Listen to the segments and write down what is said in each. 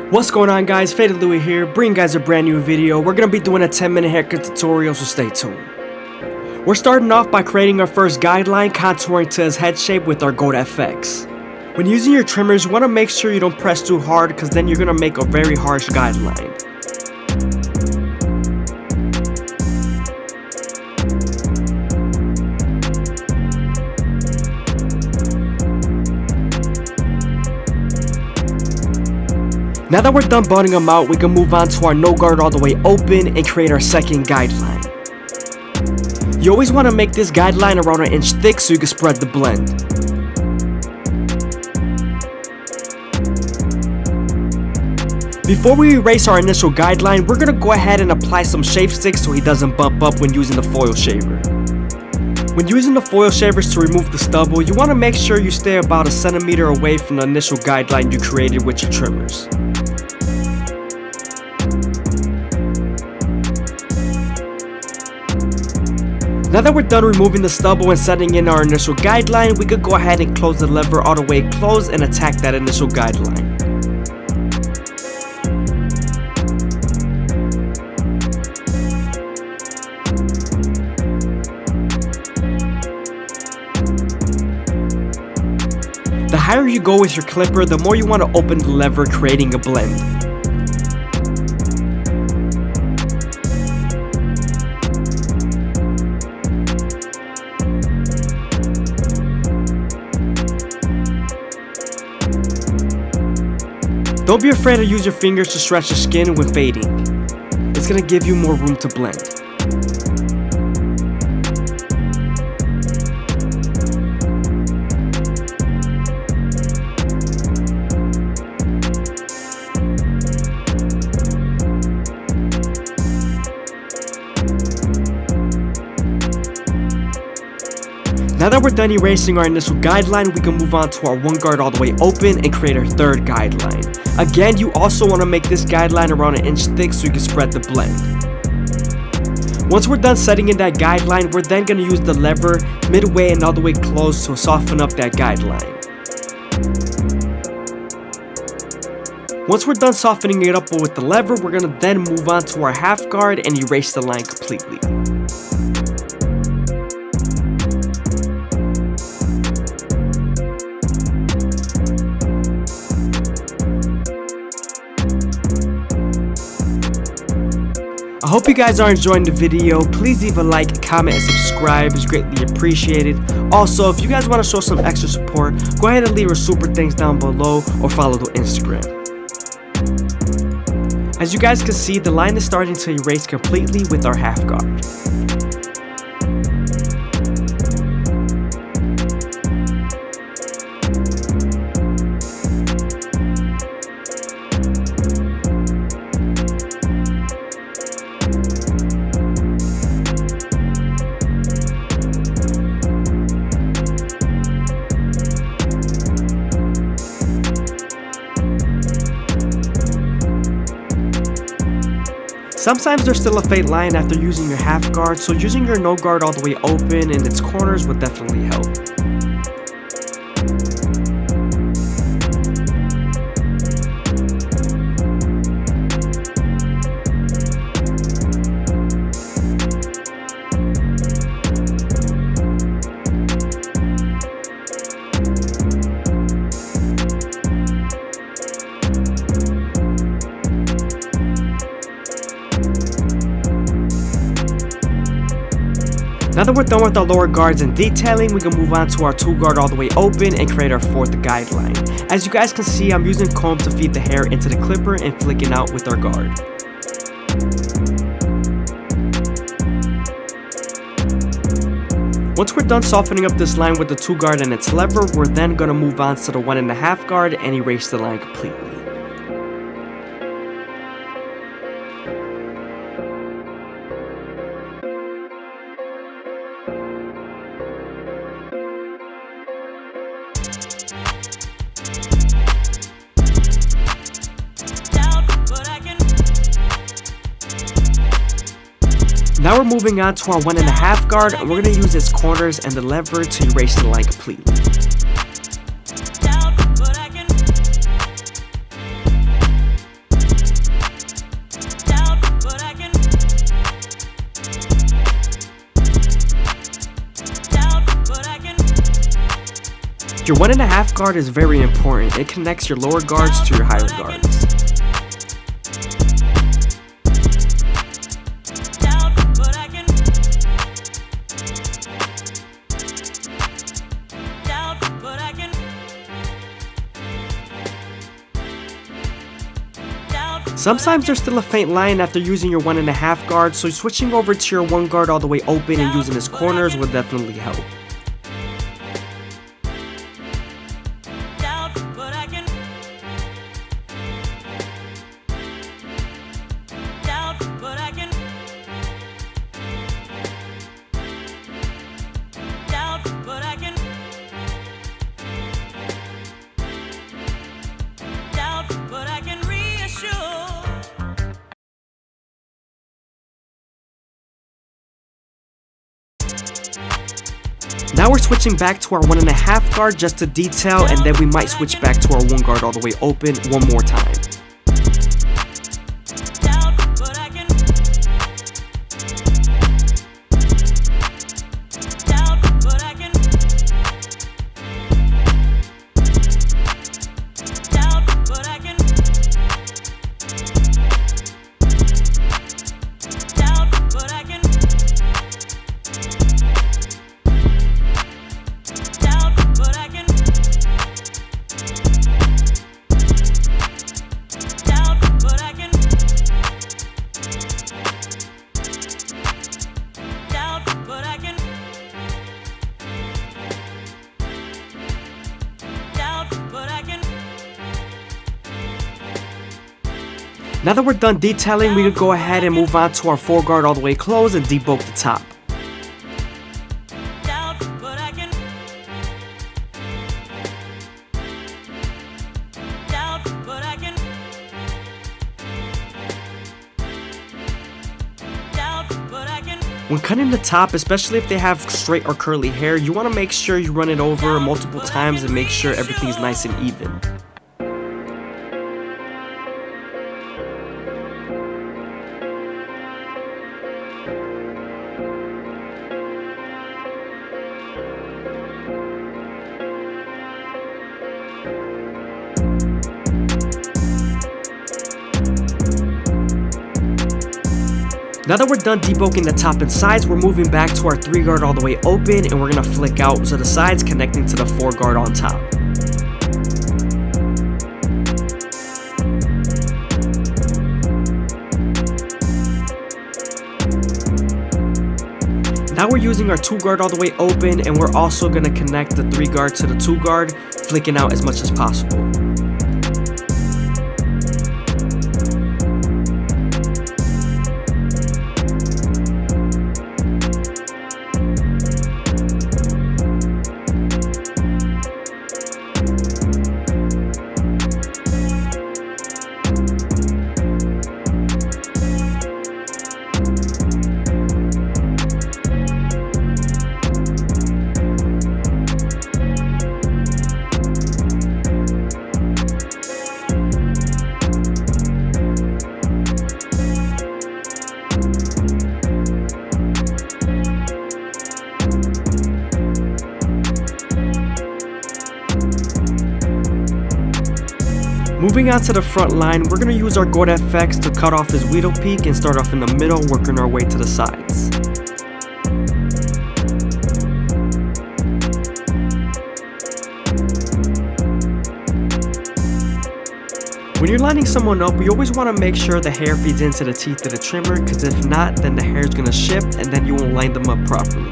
What's going on, guys? FadeitLuie here, bringing guys a brand new video. We're going to be doing a 10-minute haircut tutorial, so stay tuned. We're starting off by creating our first guideline, contouring to his head shape with our gold FX. When using your trimmers, you want to make sure you don't press too hard, because then you're going to make a very harsh guideline. Now that we're done butting them out, we can move on to our no guard all the way open and create our second guideline. You always want to make this guideline around an inch thick so you can spread the blend. Before we erase our initial guideline, we're going to go ahead and apply some shave sticks so he doesn't bump up when using the foil shaver. When using the foil shavers to remove the stubble, you want to make sure you stay about a centimeter away from the initial guideline you created with your trimmers. Now that we're done removing the stubble and setting in our initial guideline, we could go ahead and close the lever all the way closed and attack that initial guideline. The higher you go with your clipper, the more you want to open the lever, creating a blend. Don't be afraid to use your fingers to stretch the skin when fading. It's going to give you more room to blend. Now that we're done erasing our initial guideline, we can move on to our one guard all the way open and create our third guideline. Again, you also want to make this guideline around an inch thick so you can spread the blend. Once we're done setting in that guideline, we're then going to use the lever midway and all the way close to soften up that guideline. Once we're done softening it up with the lever, we're going to then move on to our half guard and erase the line completely. I hope you guys are enjoying the video. Please leave a like, comment, and subscribe. It's greatly appreciated. Also, if you guys want to show some extra support, go ahead and leave your super thanks down below or follow the Instagram. As you guys can see, the line is starting to erase completely with our half guard. Sometimes there's still a faint line after using your half guard, so using your no guard all the way open in its corners would definitely help. Now that we're done with our lower guards and detailing, we can move on to our two guard all the way open and create our fourth guideline. As you guys can see, I'm using comb to feed the hair into the clipper and flicking out with our guard. Once we're done softening up this line with the two guard and its lever, we're then going to move on to the 1.5 guard and erase the line completely. Now we're moving on to our 1.5 guard, and we're going to use its corners and the lever to erase the line completely. Your 1.5 guard is very important. It connects your lower guards to your higher guards. Sometimes there's still a faint line after using your 1.5 guard, so switching over to your 1 guard all the way open and using his corners will definitely help. Now we're switching back to our 1.5 guard just to detail, and then we might switch back to our 1 guard all the way open one more time. Now that we're done detailing, we could go ahead and move on to our 4 guard all the way closed and debulk the top. When cutting the top, especially if they have straight or curly hair, you want to make sure you run it over multiple times and make sure everything's nice and even. Now that we're done debulking the top and sides, we're moving back to our 3 guard all the way open, and we're going to flick out so the sides connecting to the 4 guard on top. Now we're using our 2 guard all the way open, and we're also going to connect the 3 guard to the 2 guard, flicking out as much as possible. Moving on to the front line, we're going to use our Gold FX to cut off his Weedle peak and start off in the middle, working our way to the sides. When you're lining someone up, you always want to make sure the hair feeds into the teeth of the trimmer, because if not, then the hair is going to shift and then you won't line them up properly.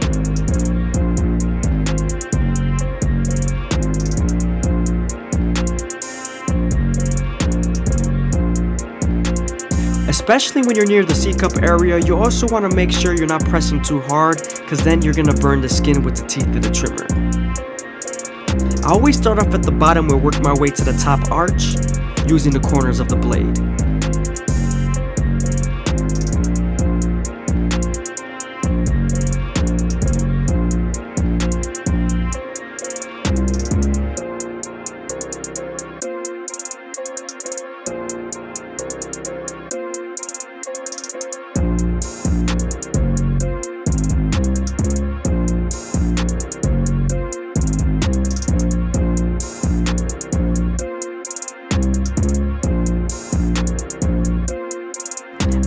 Especially when you're near the C-cup area, you also want to make sure you're not pressing too hard, because then you're going to burn the skin with the teeth of the trimmer. I always start off at the bottom and work my way to the top arch, using the corners of the blade.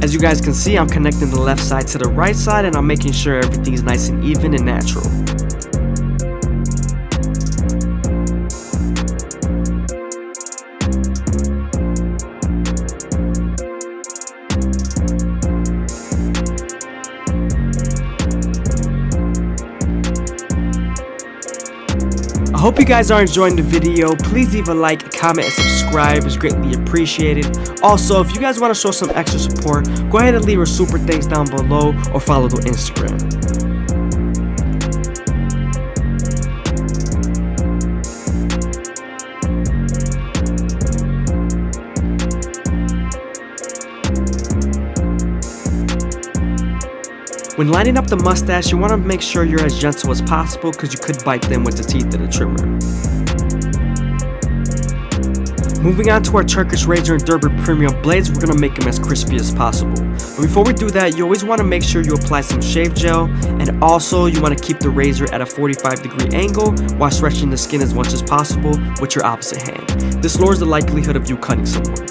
As you guys can see, I'm connecting the left side to the right side, and I'm making sure everything is nice and even and natural. I hope you guys are enjoying the video. Please leave a like, comment, and subscribe. It's greatly appreciated. Also, if you guys want to show some extra support, go ahead and leave a super thanks down below or follow the Instagram. When lining up the mustache, you want to make sure you're as gentle as possible because you could bite them with the teeth of the trimmer. Moving on to our Turkish razor and Durban premium blades, we're going to make them as crispy as possible. But before we do that, you always want to make sure you apply some shave gel, and also you want to keep the razor at a 45-degree angle while stretching the skin as much as possible with your opposite hand. This lowers the likelihood of you cutting someone.